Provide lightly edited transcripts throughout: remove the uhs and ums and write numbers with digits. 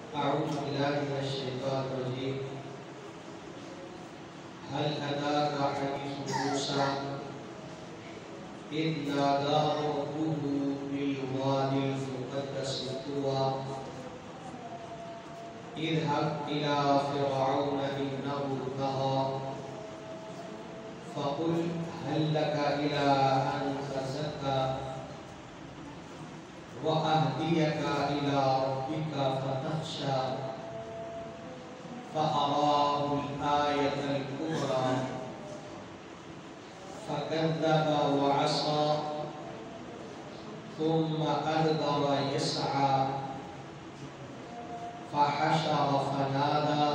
अऊज़ु बिल्लाहि मिनश शैतानिर रजीम। हल अताका हदीसु मूसा is नादाहु रब्बुहु bill वादिल मुक़द्दस तुवा इज़हब इला फ़िरऔन इन्नहु तग़ा फ़क़ुल हल लका इला अन तज़क्का व अहदियका इला रब्बिका फ़तख़्शा फ़अराहुल आयतल कुबरा फ़कज़्ज़ब व असा थुम्मा अदबरा यसआ फ़हशर फ़नादा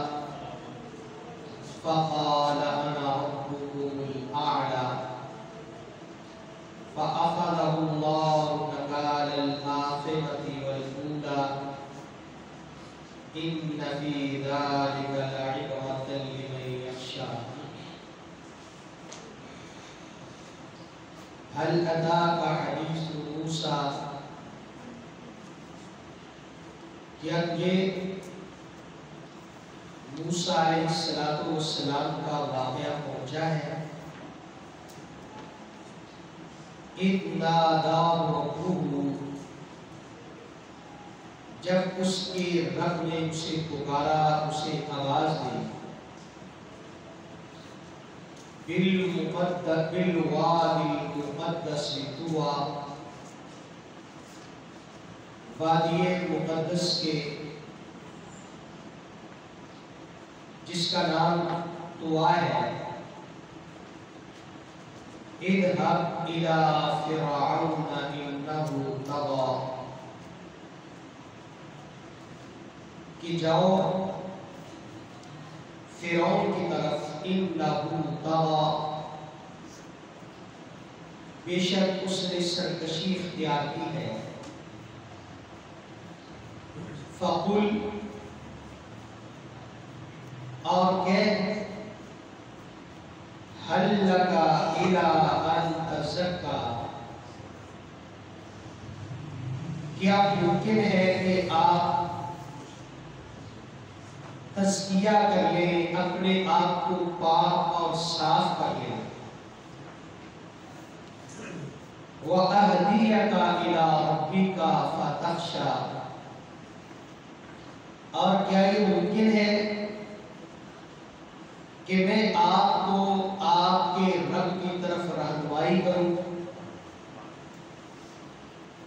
फ़क़ाल अना रब्बुकुमुल अअला फ़अख़ज़हुल्लाहु नकालल आख़िरति वल ऊला इन्न फ़ी ज़ालिका लइब्रतन लिमन यख़्शा। हल अताका हदीसु मूसा, क्या तुझे मूसा अलैहिस्सलातु वस्सलाम का वाक़या पहुंचा है? इज़ नादाहु रब्बुहु, जब उसके रब ने उसे पुकारा, उसे आवाज दी। बिल वादिल मुक़द्दस तुवा, वादिये मुक़द्दस के जिसका नाम तुवा है। इज़हब इला फ़िरऔन इन्नहु तग़ा, कि जाओ फ़िरऔन की तरफ। इन्नहु तग़ा, बेशक उसने सरकशी इख्तियार की है। फ़क़ुल, और कह, हल लका इला अन तज़क्का, क्या मुमकिन है कि आप तज़किया कर लें, अपने आप को पाक और साफ कर लें। व अहदियका इला रब्बिका फ़तख़्शा, और क्या ये मुमकिन है कि मैं आपको आपके रब की तरफ रहनुमाई करूं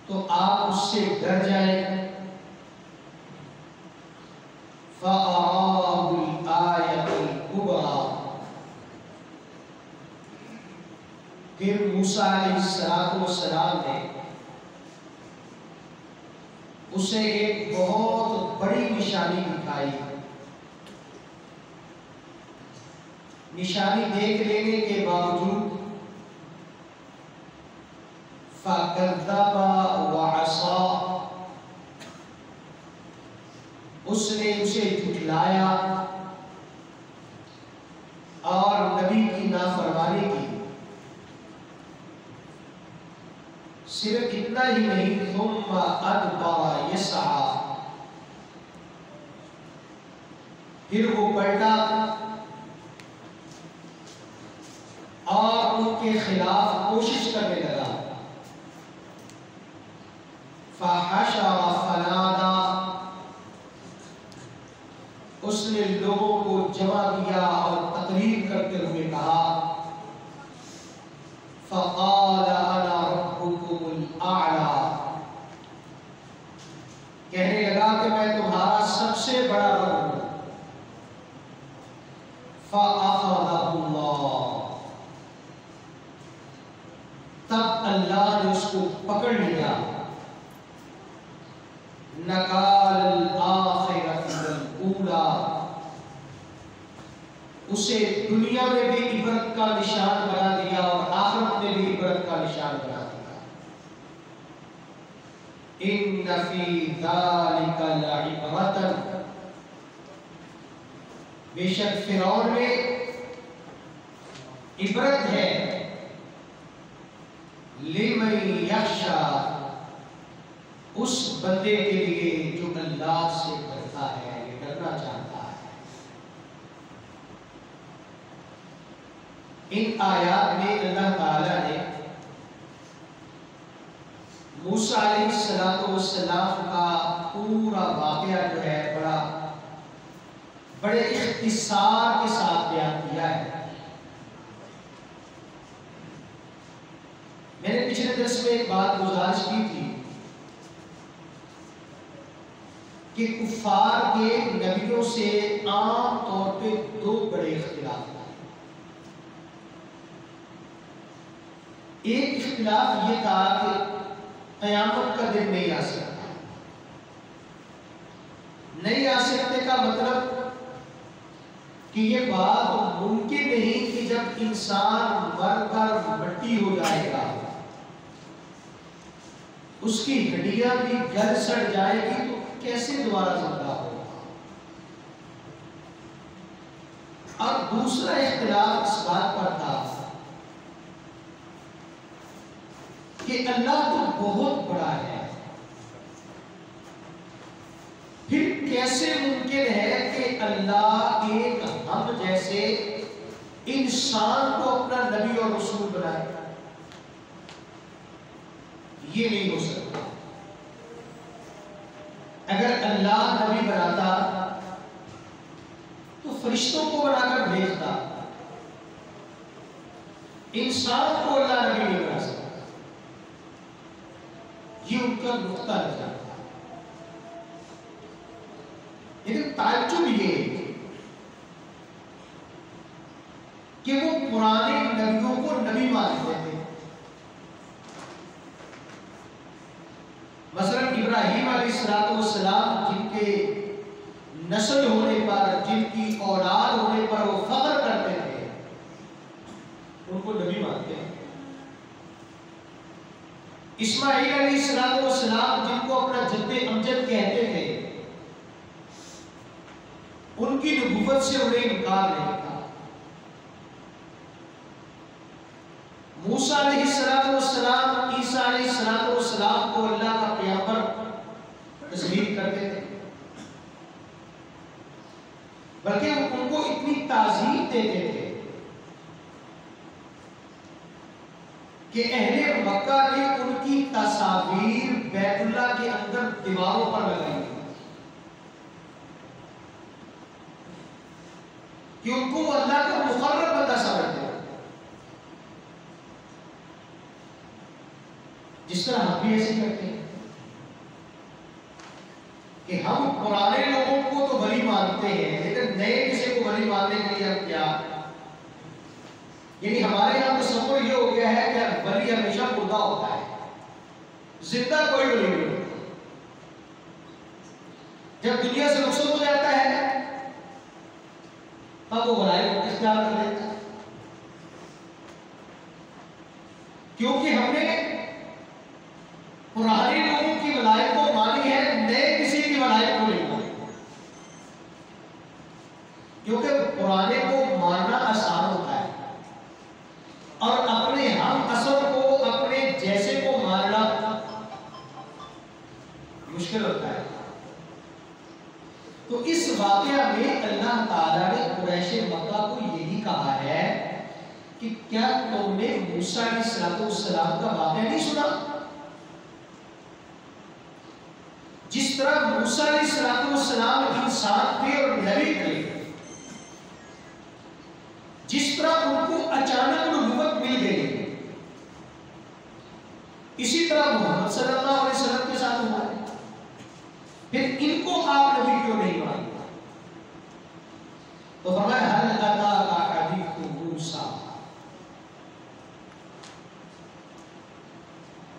तो आप उससे डर जाएं। फ़अराहुल आयतल कुबरा, फिर मूसा अलैहिस्सलातु वस्सलाम ने उसे एक बहुत बड़ी निशानी दिखाई। निशानी देख लेने के बावजूद फ़कज़्ज़ब व असा, उसने उसे झुठलाया और नबी की नाफरमानी की। सिर्फ इतना ही नहीं, थुम्मा अदबरा यसआ, फिर वो पलटा और उनके खिलाफ कोशिश करने लगा। फ़हशर फ़नादा, उसने लोगों को जमा किया और तकरीर करते हुए कहा, फ़क़ाल अना रब्बुकुमुल अअला, कहने लगा कि मैं तुम्हारा सबसे बड़ा रब हूं। फ़अख़ज़हुल्लाह, तब अल्लाह ने उसको पकड़ लिया। नकाल आखिरति वल ऊला, उसे दुनिया में भी इबरत का निशान बना दिया और आखिरत में भी इबरत का निशान बना दिया। इन्न फी ज़ालिका लइब्रतन, बेशक फिरौन में इबरत है। लिमन यख़्शा, उस बंदे के लिए जो अल्लाह से डरता है। इन आयात में अल्लाह ताला ने मूसा अलैहिस्सलाम का पूरा वाक़या जो है बड़े इख्तिसार के साथ बयान किया है। मैंने पिछले दर्स में एक बात गुजारिश की थी कि कुफार के नबियों से आम तौर पे दो बड़े इख्तिलाफ हैं। एक इख्तिलाफ ये था कि क़यामत का दिन नहीं आ सकता। नहीं आ सकते का मतलब कि ये बात मुमकिन नहीं कि जब इंसान मरकर मिट्टी हो जाएगा, उसकी हड्डियां भी गल सड़ जाएगी, तो कैसे दोबारा जिंदा होगा। और दूसरा इख्तिलाफ इस बात पर था कि अल्लाह तो बहुत बड़ा है, फिर कैसे मुमकिन है कि अल्लाह एक हम जैसे इंसान को अपना नबी और रसूल बनाए। ये नहीं हो सकता। अगर अल्लाह नबी बनाता तो फरिश्तों को बनाकर भेजता, इंसान को अल्लाह नबी नहीं बना सकता। ये उनका नुक्ता नजर था। लेकिन ताज्जुब ये कि वो पुराने नबियों को नबी मानते थे। मसलन इब्राहीम अलैहिस्सलाम जिनके नस्ल होने पर, जिनकी औलाद होने पर वो फख्र करते थे, उनको नबी मानते हैं। इस्माईल अलैहिस्सलाम जिनको अपना जद्दे अमजद कहते थे, उनकी नबुव्वत से उन्हें इनकार नहीं था। मूसा अलैहिस्सलाम ईसा अलैहिस्सलाम को अल्लाह का पैगंबर तस्लीम करते थे, बल्कि उनको इतनी ताज़ीम देते थे कि अहले मक्का ने उनकी तस्वीर बैतुल्लाह के अंदर दीवारों पर लगाई कि उनको अल्लाह का मुकर्रब बंदा समझते हैं। जिस तरह हम भी ऐसे करते हैं कि हम पुराने लोगों को तो वली मानते हैं, लेकिन नए किसी को वली मानने के लिए हम क्या, यानी हमारे यहाँ तस्वुर ये हो गया है कि वली हमेशा मुर्दा होता है, जिंदा कोई वली नहीं होता। जब दुनिया से रुखसत हो जाता है तब वो वलायत को इख्तियार कर लेता है, क्योंकि हमने पुराने लोगों की वलायत को मानी है, नए किसी की वलायत को नहीं मानी। क्योंकि पुराने को मानना आसान होता है और अपने हम असर को, अपने जैसे को मानना मुश्किल होता है। तो इस वाकया में अल्लाह ताला ने कुरैश मक्का को यही कहा है कि क्या तुमने मूसा अलैहिस्सलाम का वाकया नहीं सुना? जिस तरह मूसा अलैहिस्सलाम इंसान थे और नबी थे, जिस तरह उनको अचानक नबुव्वत मिल गई, इसी तरह मोहम्मद सल्लल्लाहु अलैहि वसल्लम के साथ हुआ है। फिर इनको आप नबी क्यों नहीं मानते? तो फरमाया हल अताका हदीथु मूसा,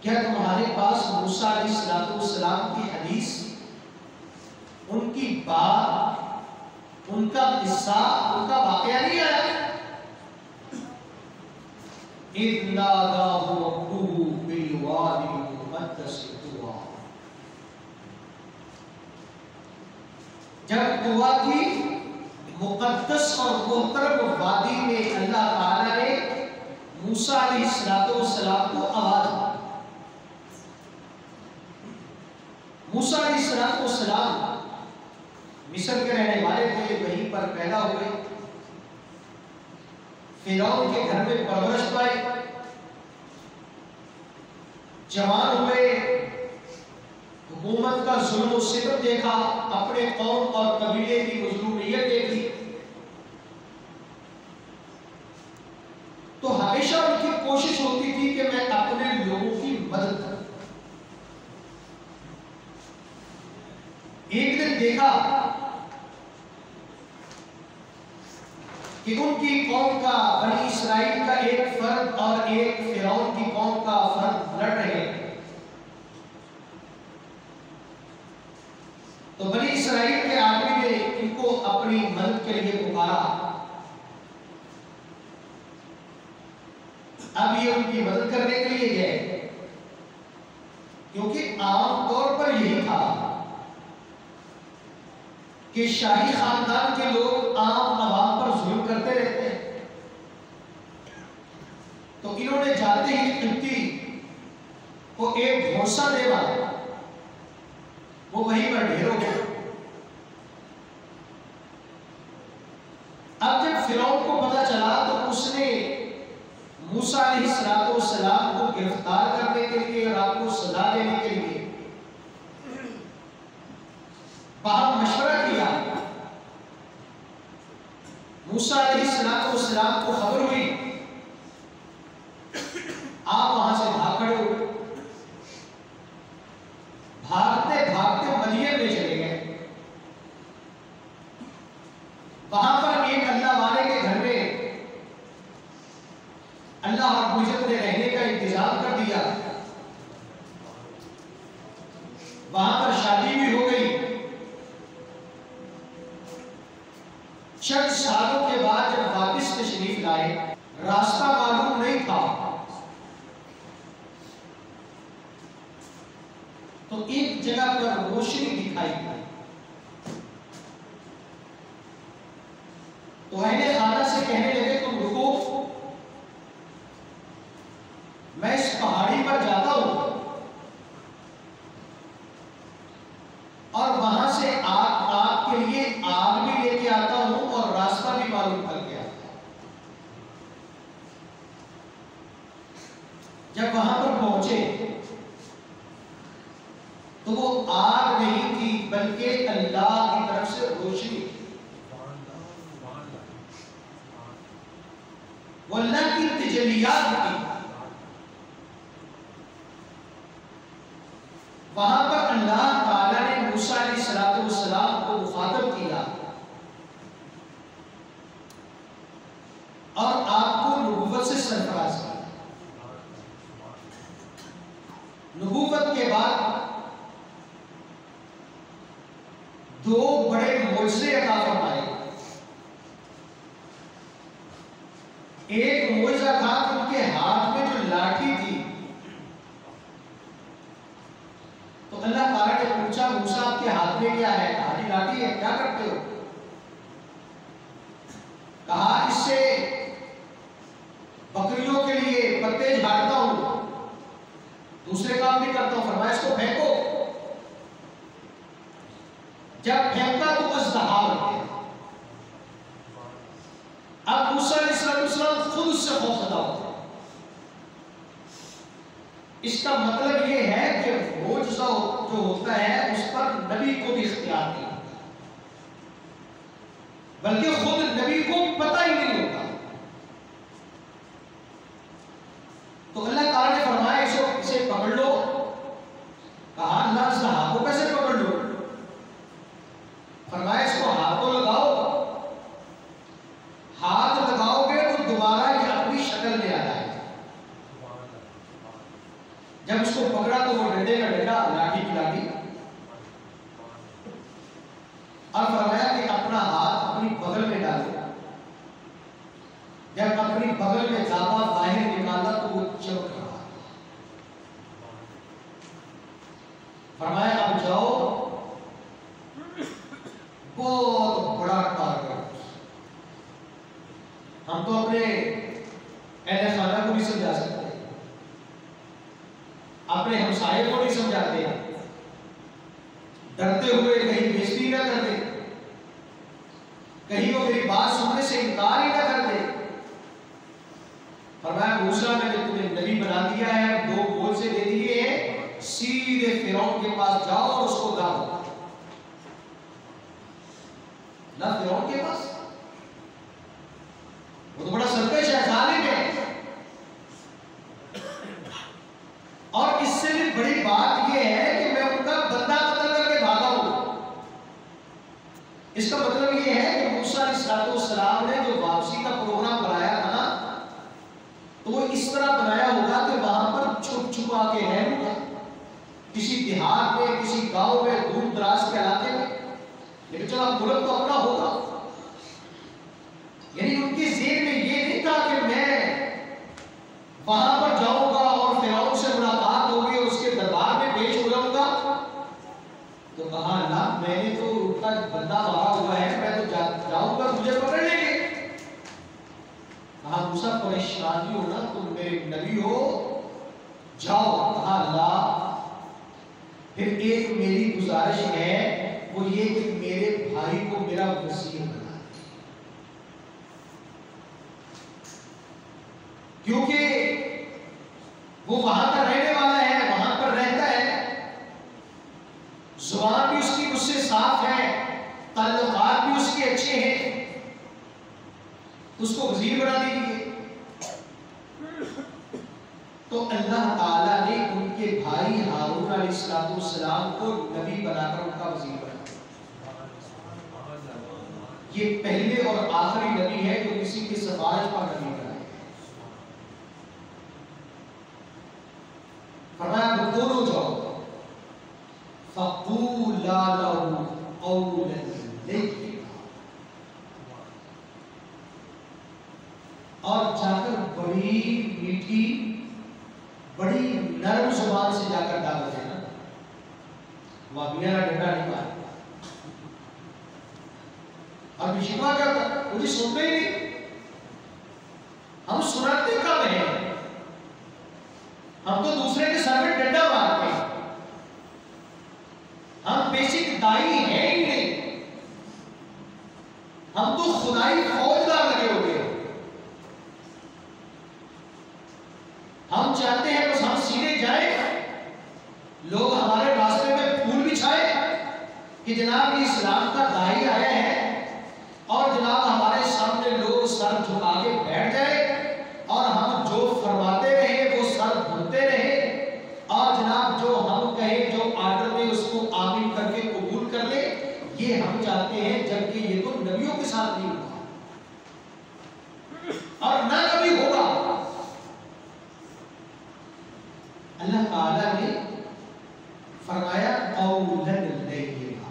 क्या तुम्हारे पास मूसा अलैहिस्सलाम की हदीस, उनकी बात, उनका किस्सा, उनका वाकया नहीं आया? इन्नादाहु रब्बुहु बिलवादिल मुक़द्दस तुवा, जब तुवा की मुक़द्दस और मुहतरम वादी में अल्लाह ताला ने मूसा अलैहिस्सलाम को आवाज दी। मूसा अलैहिस्सलाम मिस्र के रहने वाले थे, वहीं पर पैदा हुए, फिरौन के घर में परवरिश पाई, जवान हुए, हुकूमत का जुल्म और सितम देखा, अपने कौम और कबीले की मजलूमियत देखी, तो हमेशा उनकी कोशिश होती थी कि मैं अपने लोगों की मदद करूं। एक दिन देखा कि उनकी कौम का, बनी इसराइल का एक फर्द और एक फिरौन की कौम का फर्द लड़ रहे हैं। तो बनी इसराइल के आदमी ने इनको अपनी मदद के लिए पुकारा। अब ये उनकी मदद करने के लिए गए, क्योंकि आमतौर पर यही था कि शाही खानदान के लोग आम आवाम पर जुल्म करते रहते हैं। तो इन्होंने जाते ही किब्ती को एक भरोसा दे मारा, वो वहीं पर ढेर हो गया। अब जब फिरौन को पता चला तो उसने मूसा अलैहिस्सलाम को गिरफ्तार करने के लिए और आपको सजा देने के लिए बाहर मशवरा किया। मूसा अलैहिस्सलाम को खबर हुई, आप वहां से भाग खड़े हो। भागते भागते मदीने में चले गए। वहां पर एक अल्लाह वाले के घर में अल्लाह रब्बुल इज्जत ने रहने का इंतजाम कर दिया। वहां पर शादी भी हो गई। चंद सालों के बाद जब वापस तशरीफ लाए, रास्ता मालूम नहीं था, तो एक जगह पर रोशनी दिखाई दी। तो अहले खाना से कहने लगे, तुम रुको, मैं इस पहाड़ी पर जाता हूं और वहां से आग के लिए आग भी लेके आता हूं और रास्ता भी मालूम करके आता हूं। जब वहां पर पहुंचे तो वो आग नहीं थी, बल्कि अल्लाह की तरफ से रोशनी थी। वो अल्लाह की तजल्लियात थी। वहां पर अल्लाह ताला ने मूसा अलैहिस्सलाम को मुखातब किया और आपको नबूवत से सरफराज किया। नबूवत के बाद दो बड़े मोजज़े अता फरमाए। एक मोजज़ा था कि उनके हाथ में जो लाठी थी, तो अल्लाह ताला ने पूछा, मूसा आपके हाथ में क्या है? कहा जी लाठी है। क्या करते हो? कहा इससे बकरियों के लिए पत्ते झाड़ता हूं, दूसरे काम भी करता हूं। फरमाया इसको फेंको। जब फेंका तो अज़दहा बन गया। अब मूसा अलैहिस्सलाम खुद उससे खौफजदा होते। इसका मतलब यह है कि मोजज़ा जो होता है उस पर नबी को भी इख्तियार नहीं होता, बल्कि खुद नबी को पता ही नहीं होता। तो अल्लाह ताला ने फरमाया इसे पकड़ लो। कहा अल्लाह अज़दहा को कैसे पकड़ लो? फरमाया इसको हाथों लगाओ। हाथ लगाओगे तो दोबारा ये अपनी शक्ल में आ जाएगा। जब उसको पकड़ा तो वो डंडे का डंडा, लाठी की लाठी, और फरमाया कि अपना हाथ अपनी बगल में डालो। जब अपनी बगल में दावा बाहर निकाला तो वो चमक रहा। फरमाया अब जाओ, बहुत बड़ा टारगेट। हम तो अपने अहले खाना को नहीं समझा सकते, अपने हमसाये को नहीं समझाते, डरते हुए कहीं बेइज्जती ना कर दे, कहीं वो मेरी बात सुनने से इनकार ही ना कर दे। फरमाया मूसा मैंने तुम्हें नबी बना दिया है, 2 बोल से दे दिए हैं, सीधे फिरौन के पास जाओ और उसको दाओ। ना फिरौन के पास, वो तो बड़ा सरकश है, जालिम है। और इससे भी बड़ी बात यह है कि मैं उनका बंदा कत्ल करके भागा हूं। इसका मतलब यह है कि मूसा अलैहिस्सलाम ने जो वापसी का प्रोग्राम बनाया था ना, तो वो इस तरह बनाया होगा कि वहां पर छुप छुपा के रहूंगा, किसी देहात में, किसी गांव में, दूर दराज के इलाके में, लेकिन चलो मुल्क तो अपना होगा। यानी उनके ज़हन में ये नहीं था कि मैं वहां पर जाऊंगा और फिरौन से मुलाकात होगी और उसके दरबार में पेश हो जाऊंगा। तो कहा ना, मैंने तो उनका बंदा मारा हुआ है, मैं तो जाऊंगा, मुझे पकड़ लेंगे। कहा मूसा परेशानी हो ना, तुम मेरे नबी हो, जाओ। कहा अल्लाह, फिर एक मेरी गुजारिश है, वो ये कि मेरे भाई को मेरा वज़ीर बना, क्योंकि वो वहां का रहने वाला है, वहां पर रहता है, जुबान भी उसकी मुझसे साफ है, ताल्लुकात भी उसके अच्छे हैं, उसको वज़ीर बना दीजिए। तो अल्लाह ताला ने उनके भाई हारून अलैहिस्सलाम को नबी बनाकर उनका वज़ीर बनाया। ये पहले और आखिरी नबी है जो किसी की सिफारिश पर नबी बना। फरमाया दोनों जाओ, फक़ूला लहू क़ौलन लय्यिना, और जाकर बड़ी मीठी, बड़ी नरम जुबान से जाकर दावत देना। वाबिया ना डंडा नहीं मार, और बिशिमा क्या था, मुझे सुनते ही नहीं, हम सुनाते कब हैं, हम तो दूसरे के सर में डंडा मारते हैं, हम बेसिक दाई हैं ही नहीं, हम तो खुदाई फौजदार लगे हुए हैं। हम चाहते हैं बस हम सीधे जाएं, लोग हमारे रास्ते में फूल बिछाए कि जनाब ये इस्लाम का दाई आया है, और जनाब हमारे सामने लोग सर झुका के बैठ जाए और हम जो फरमाते रहे वो सर भूलते रहे, और जनाब जो हम कहें, जो आर्डर में उसको आमीन करके कबूल कर ले, ये हम चाहते हैं। जबकि ये तो नबियों के साथ नहीं हुआ और ना कभी होगा। अल्लाह ताला ने फरमाया क़ौलन लय्यिना,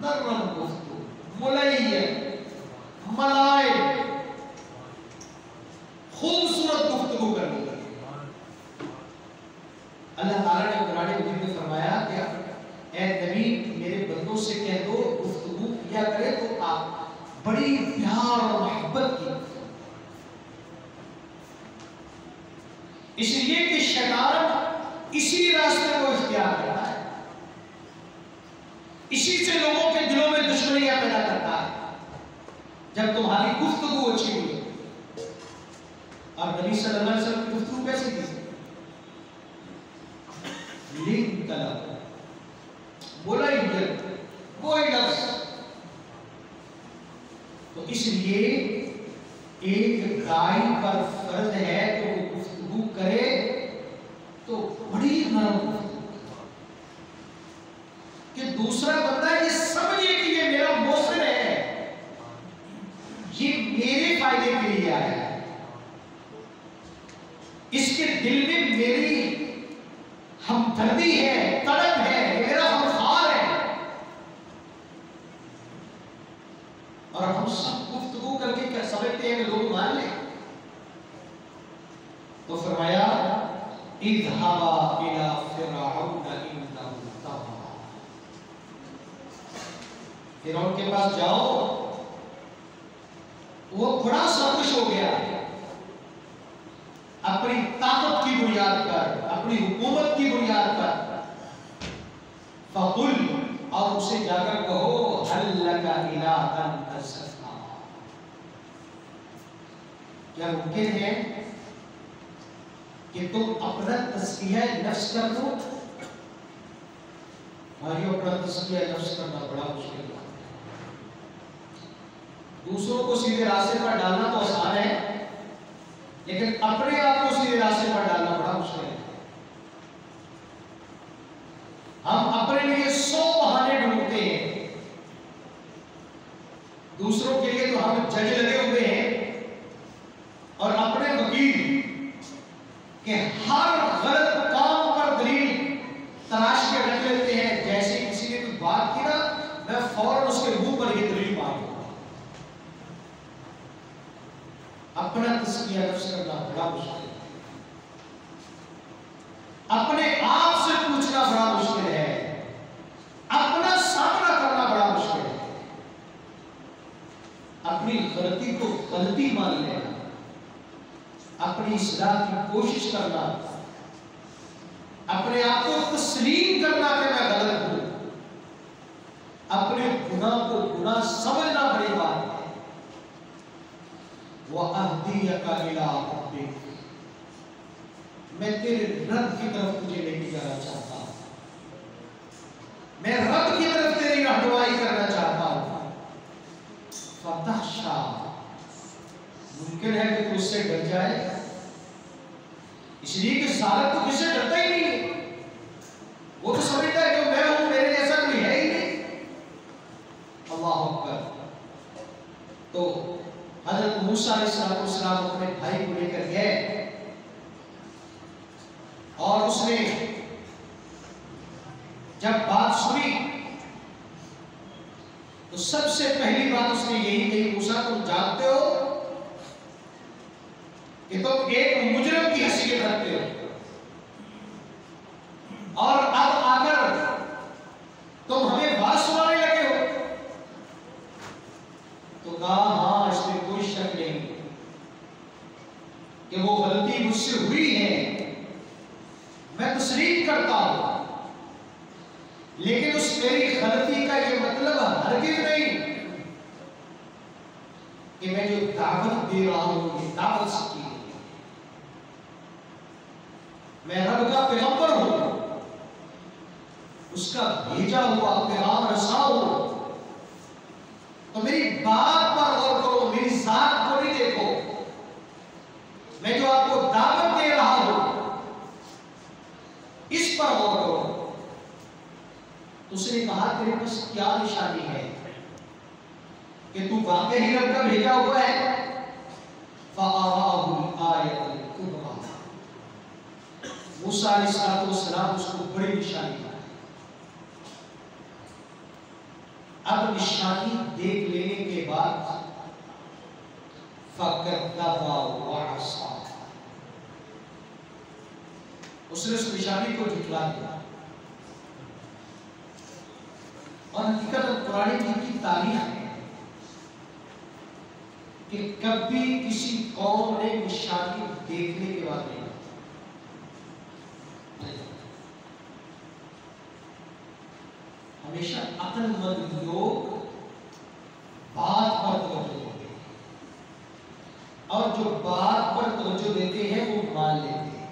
नरम गुफ्तगू, मुलय्यन, मलाइम, खूबसूरत गुफ्तगू करनी। अल्लाह ताला ने कुरान मजीद में फरमाया कि ए नबी, मेरे बंदों से कह दो गुफ्तगू किया करे तो आप बड़ी प्यार और मोहब्बत की, इसलिए कि शैतान इसी रास्ते को इख्तियार करता है, इसी से लोगों के दिलों में दुश्मनियां पैदा करता है। जब तुम्हारी गुफ्तगू अच्छी हुई, और नबी सल्लल्लाहु अलैहि वसल्लम की गुफ्तगू कैसी थी, लिंक कलम, बोला ही कोई लफ्ज। तो इसलिए एक दाई पर फर्ज है कि वो गुफ्तगू करे तो बड़ी नरम गुफ्तगू, कि दूसरा बंदा ये समझे कि ये मेरा मौसम है, ये मेरे फायदे के लिए आया है, इसके दिल में मेरी हमदर्दी है, तड़प है, मेरा हमखार है। और हम सब गुफ्तगू करके क्या समझते हैं कि लोग मान लें। तो फरमाया इज़हाबा इला फिरऔन इन्नहु तग़ा, फिरौन के पास जाओ, वो बड़ा सरकश हो गया, अपनी ताकत की बुनियाद पर, अपनी हुकूमत की बुनियाद पर। फकुल, और उसे जाकर कहो, हल लका इला अन तज़क्का, क्या मुमकिन है कि तुम अपना तस्कीया नफ्स कर दो? भाइयों, अपना तस्कीया नफ्स करना बड़ा मुश्किल है। दूसरों को सीधे रास्ते पर डालना तो आसान है, लेकिन अपने आप को सीधे रास्ते पर डालना बड़ा मुश्किल है। हम अपने लिए 100 बहाने ढूंढते हैं, दूसरों के लिए तो हम जज लगे हुए हैं और अपने वकील के हर गलत काम पर दलील तलाश के रख लेते हैं। जैसे किसी ने कोई बात की ना, मैं फौरन उसके मुंह पर ये दलील मार दूंगा। अपना तस्कीया नफ्स करना बड़ा मुश्किल है, अपने आप से पूछना बड़ा मुश्किल है, अपना सामना करना बड़ा मुश्किल है। अपनी गलती को गलती मान लेना, अपनी इस्लाह की कोशिश करना, अपने आप को तस्लीम करना कि मैं गलत हूं, अपने गुनाह को गुनाह समझना बड़ी बात है। वह अहदियका इला रब्बिक, मैं तेरे रब की तरफ तुझे लेके जाना चाहता हूं, मैं रब की तरफ तेरी रहनुमाई करना चाहता हूं। फतहशा, मुमकिन है कि तू उससे डर जाए, इसलिए कि सालक तो किससे डरता ही नहीं है। वो तो समझता है कि मैं हूं, मेरे जैसा कोई है ही नहीं। अल्लाह अकबर। तो हजरत मूसा अलैहिस्सलाम अपने भाई को लेकर गए और उसने जब बात सुनी तो सबसे पहली बात उसने यही कही, मूसा तुम जानते हो कि तुम एक मुजरिम की हैसियत रखते हो और अब आकर तुम हमें बात सुनाने लगे हो। तो कहा हाँ, इसमें कोई शक नहीं कि वो गलती मुझसे हुई है, मैं तस्लीम करता हूं, लेकिन उस मेरी गलती का ये मतलब हरगिज़ नहीं कि मैं जो दावत दे रहा हूं ये दावत सच्ची है। मैं रब का पैगंबर हूं, उसका भेजा हुआ पैगाम रसा हूं। तो मेरी बात पर गौर करो, मेरी जात को नहीं देखो। मैं जो आपको दावत दे रहा हूं इस पर गौर करो। उसने कहा तेरे पास क्या निशानी है कि तू वाकई ही रब का भेजा हुआ है? फ़अराहुल आयतुल कुबरा, मूसा अलैहिस्सलाम उसको बड़ी निशानी दी। अब निशानी देख लेने के बाद फ़कद्दबा व असा, उसने उस निशानी को झुठला दिया। और हकीकत कुरान की तारीख है कि कभी किसी कौम ने निशानी देखने के बाद नहीं, हमेशा अक्लमंद लोग बात पर तवज्जो देते हैं और जो बात पर तवज्जो देते हैं वो मान लेते हैं।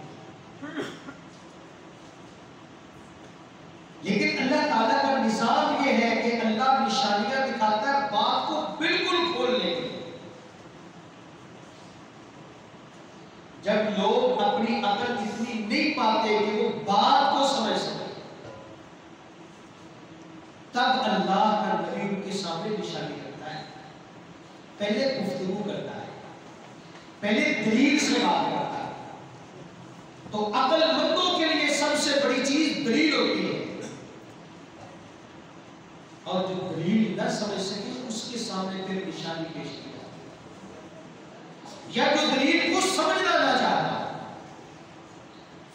लेकिन अल्लाह ताला का निजाम ये है कि अल्लाह निशानियां दिखाता है बात को बिल्कुल खोलने के लिए। जब लोग अपनी अकल इतनी नहीं पाते कि वो बात को समझ सके, तब अल्लाह का नबी उनके सामने निशानी करता है। पहले गुफ्तगू करता है, पहले दलील से बात करता है। तो अक्लमंदों के लिए सबसे बड़ी चीज दलील होती है, और जो दलील न समझ सके उसके सामने फिर निशानी पेश की जाती है। या जो दलील को समझना ना चाहता,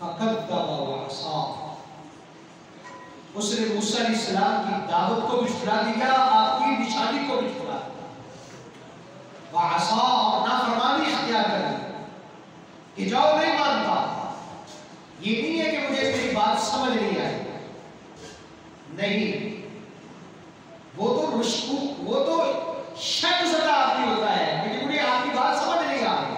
फ़कद्दबा व असा, उसने मूसा अलैहिस्सलाम की दावत को भी ठुकरा दिया, आपकी निशानी को भी ठुकरा दिया। व असा, और नाफरमानी इख्तियार कर ली कि जाओ नहीं मानता। ये नहीं है कि मुझे मेरी बात समझ नहीं आई, नहीं, वो तो शक ज़दा आदमी होता है, क्योंकि मुझे आपकी बात समझ नहीं आ रही।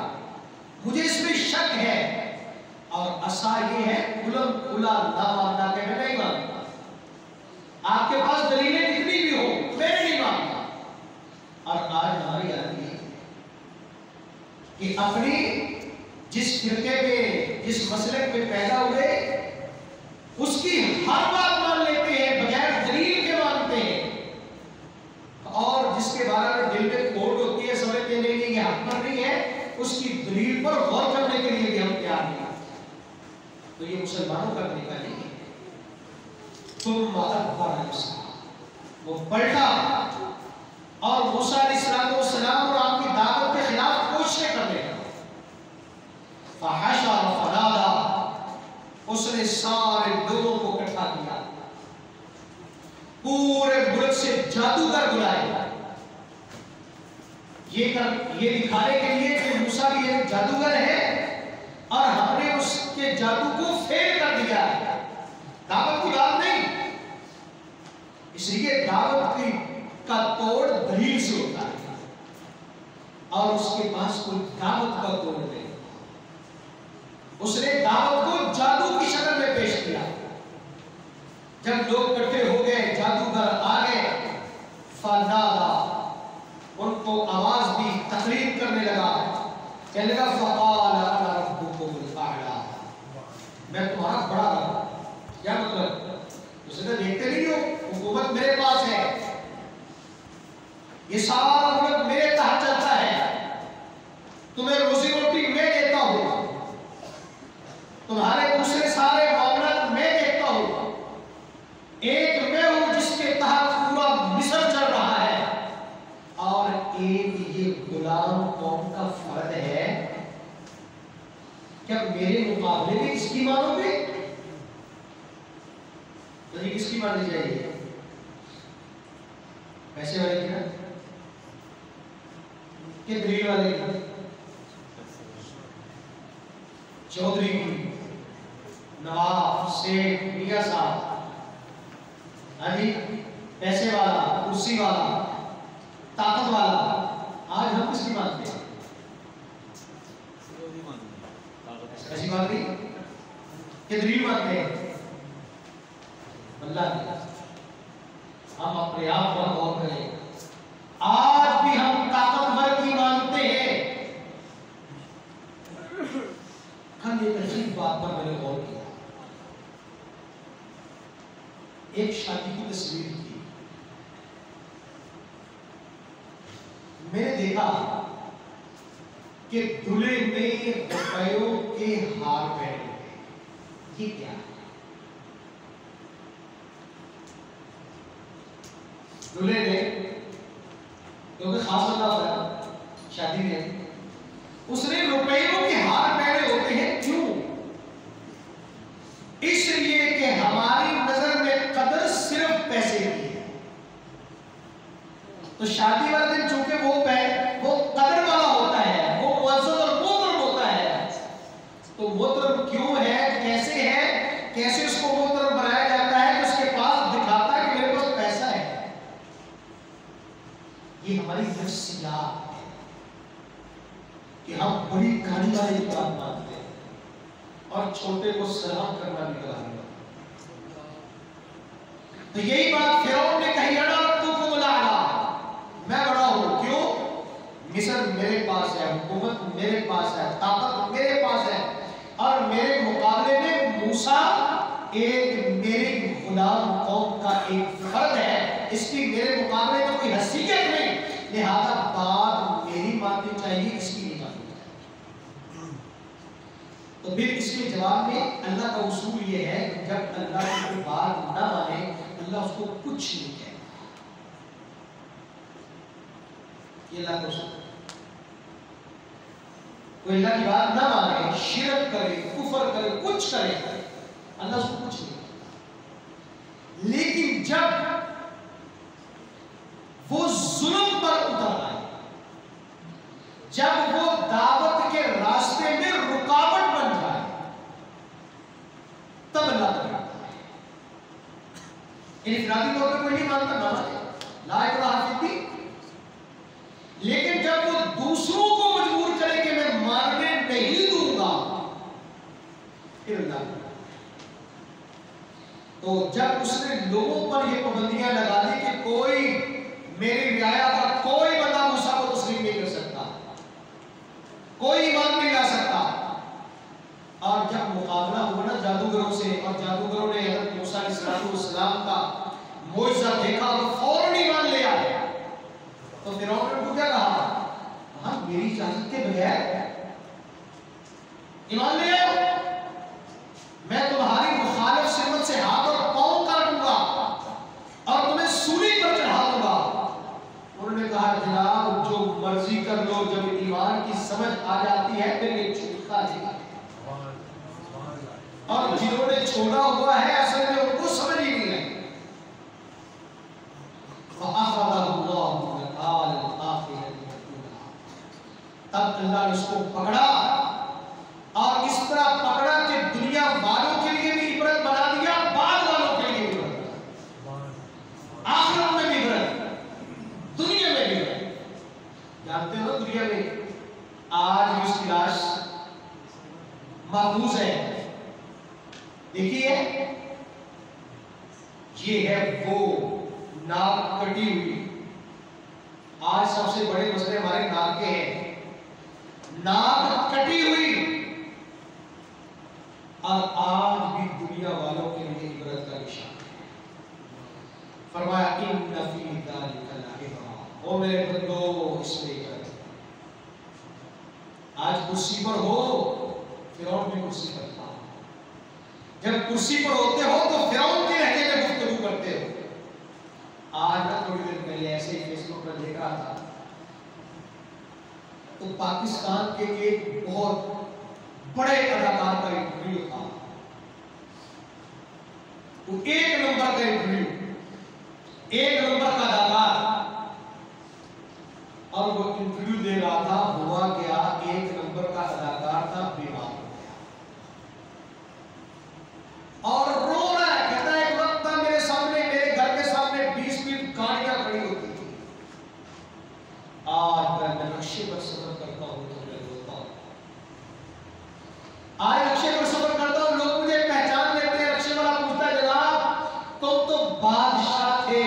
फिरके पे, जिस मसलक पे पैदा हुए, उसकी हर बात मान लेते हैं, बगैर दलील के मानते हैं, और जिसके बारे में दिल में खोट होती है, समझते नहीं कि ये हक पर नहीं है, उसकी दलील पर गौर करने के लिए भी हम तैयार नहीं। तो ये मुसलमानों का तरीका नहीं है। तुम वो पलटा और मूसा अलैहिस्सलाम और आपकी दावत के खिलाफ कोशिशें करने लगा। फहशर फनादा, उसने सारे लोगों को इकट्ठा किया, पूरे मुल्क से जादूगर बुलाए, ये दिखाने के लिए कि मूसा भी एक जादूगर है और हमने उसके जादू को फेल कर दिया। दावत की बात नहीं, इसलिए दावत का तोड़ दलील से होता है, और उसके पास कोई दावत का तोड़ नहीं। उसने दावत को जादू की शक्ल में पेश किया। जब लोग इकट्ठे हो गए, जादूगर आ गए, फनादा, उनको आवाज दी, तकरीर करने लगा, कहने लगा फक़ाल अना रब्बुकुमुल आला, मैं तुम्हारा बड़ा रब। क्या मतलब? उसने देखते नहीं हो, हुकूमत मेरे पास है, ये सारा मुल्क मेरे तहत चलता है, तुम्हें रोजी रोटी मैं देता हूं, तुम्हारे दूसरे सारे मामला मैं देखता हूं, एक मैं हूं जिसके तहत पूरा मिस्र चल रहा है, और एक ये गुलाम कौम का फर्द है। क्या मेरे मुकाबले में इसकी मानोगे? तो ये किसकी माननी चाहिए? पैसे वाले की ना, कि दलील वाले की? चौधरी की, नवाब, सेठ, मियां साहब, अभी पैसे वाला, कुर्सी वाला, ताकत वाला, आज हम किसकी मानते हैं? ऐसी बात नहीं कि दलील मानते हैं। अल्लाह हम अपने आप पर गौर करें। आज भी हम ताकतवर की मानते हैं। कल एक अजीब बात पर मैंने गौर किया। एक शादी की तस्वीर थी, मैंने देखा कि दूल्हे ने रुपयों के हार पहने। ये क्या है? दूल्हे ने, क्योंकि खास बंदा होता है शादी में, उसने रुपयों के हार पहने होते हैं। क्यों? इसलिए कि हमारी नजर में कदर सिर्फ पैसे की है। तो शादी वाले दिन चूंकि वो कदर वाला होता है, वो मुअज़्ज़ज़ और मोहतरम होता है। तो मोहतरम क्यों है, कैसे है, कैसे उसको मोहतरम बनाया जाता है कि उसके पास दिखाता है कि मेरे पास पैसा है। ये हमारी नफ्सियात है कि हम बड़ी गाड़ी वाले की बात मानते हैं और छोटे को सलाम करना भी गलत है। तो यही बात फिरौन ने कही, अना रब्बुकुमुल आला, मैं बड़ा हूं। क्यों? मिस्र मेरे पास है, हुकूमत मेरे पास है, ताकत मेरे पास है, और मेरे मुकाबले में मूसा एक मेरे गुलाम कौम का एक फर्द है, इसकी मेरे मुकाबले में कोई हैसियत नहीं, लिहाजा बात मेरी माननी चाहिए, इसकी नहीं माननी चाहिए। तो फिर इसके जवाब में अल्लाह का उसूल ये है कि जब अल्लाह की बात ना माने, अल्लाह उसको कुछ नहीं कहेगा। ये अल्लाह का उसूल। कोई अल्लाह की बात ना माने, शिरक करे, कुफर करे, कुछ करे, अल्लाह उसको कुछ नहीं कहेगा। लेकिन जब वो जुल्म पर उतर आए, जब वो दावत के रास्ते में रुकावट बन जाए, तब अल्लाह करता है। इनफरादी तौर पर कोई नहीं मानता, ला इकराह फिद्दीन। लेकिन जब वो दूसरों को मजबूर करे कि मैं मारने नहीं दूंगा, फिर अल्लाह। तो जब उसने लोगों पर ये पाबंदियां लगा दी कि कोई मेरी रियाया का कोई बंदा मूसा को तस्लीम नहीं कर सकता, कोई ईमान नहीं ला सकता, समझ आ जाती है फिर ये छूटता नहीं। और जिन्होंने छोड़ा हुआ है असल में उनको समझ ही नहीं है। तब अल्लाह ने उसको पकड़ा और इस तरह पकड़ा कि दुनिया वालों के लिए भी इबरत बना दिया, बाद वालों के लिए भी इबरत, आखिरत में भी इबरत, दुनिया में भी इबरत। जानते हो दुनिया में आज भी उसकी लाश महफूज है। देखिए ये है वो नाक कटी हुई। आज सबसे बड़े मसले हमारे नाक के हैं, नाक कटी हुई। और आज भी दुनिया वालों के लिए इबरत का निशान है। फरमाया इन्न फी ज़ालिका लइब्रा, ओ मेरे बंदो इसमें इबरत। आज कुर्सी पर हो, फिरौन भी कुर्सी पर था। जब कुर्सी पर होते हो तो फिरौन के लहजे में गुफ्तगू करते हो। आज ना थोड़ी देर पहले ऐसे ही फेसबुक पर देख रहा था तो पाकिस्तान के एक बहुत बड़े अदाकार का इंटरव्यू था। वो एक नंबर का इंटरव्यू, एक नंबर का अदाकार, और वो इंटरव्यू दे रहा था। हुआ क्या, एक नंबर का अदाकार था, बीमार हो गया और रो रहा है। कहता है एक वक्त था मेरे सामने, मेरे घर के सामने 20-20 गाड़ियां खड़ी होती थी। आज मैं नक्शे पर सफर करता हूं तो मैं रोता हूं। आज नक्शे पर सफर करता हूं, लोग मुझे पहचान लेते हैं। नक्शे वाला पूछता है जनाब तुम तो बादशाह थे,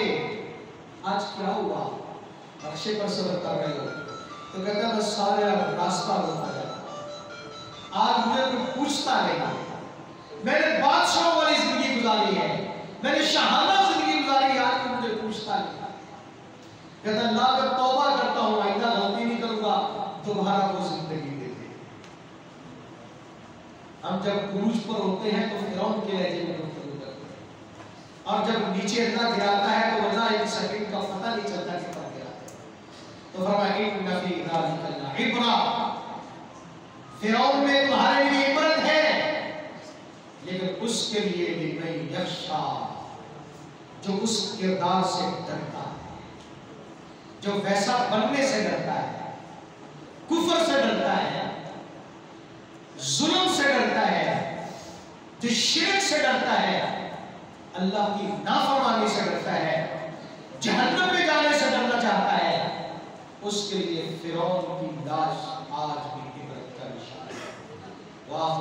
आज क्या हुआ? नक्शे पर सफर कर रहे हो? तो कहता है सारे रास्ता रोता है। आज मुझे कोई पूछता नहीं। मैंने बादशाह वाली जिंदगी गुजारी है, मैंने शहाना जिंदगी गुजारी, आज कोई मुझे पूछता नहीं। कहता अल्लाह मैं तौबा करता हूं, आइंदा गलती नहीं करूंगा, दोबारा वो जिंदगी दे दे। हम जब उरूज पर होते हैं तो फिरौन के लहजे में गुफ्तगू करते हैं, और जब नीचे अल्लाह गिराता है तो वरना एक सेकंड का पता नहीं चलता कि कब गिराता है। तो फरमाया इन्न फी ज़ालिका लइब्रा, फिरौन में तुम्हारे लिए इबरत है, लेकिन उसके लिए भी नहीं यख्शा, जो उस किरदार से डरता है, जो वैसा बनने से डरता है, कुफर से डरता है, जुल्म से डरता है, जो शिरक से डरता है, अल्लाह की नाफरमानी से डरता है, जहन्नम में जाने से डरना चाहता है, उसके लिए फिरौन की लाश आज भी इबरत का निशान है। वाह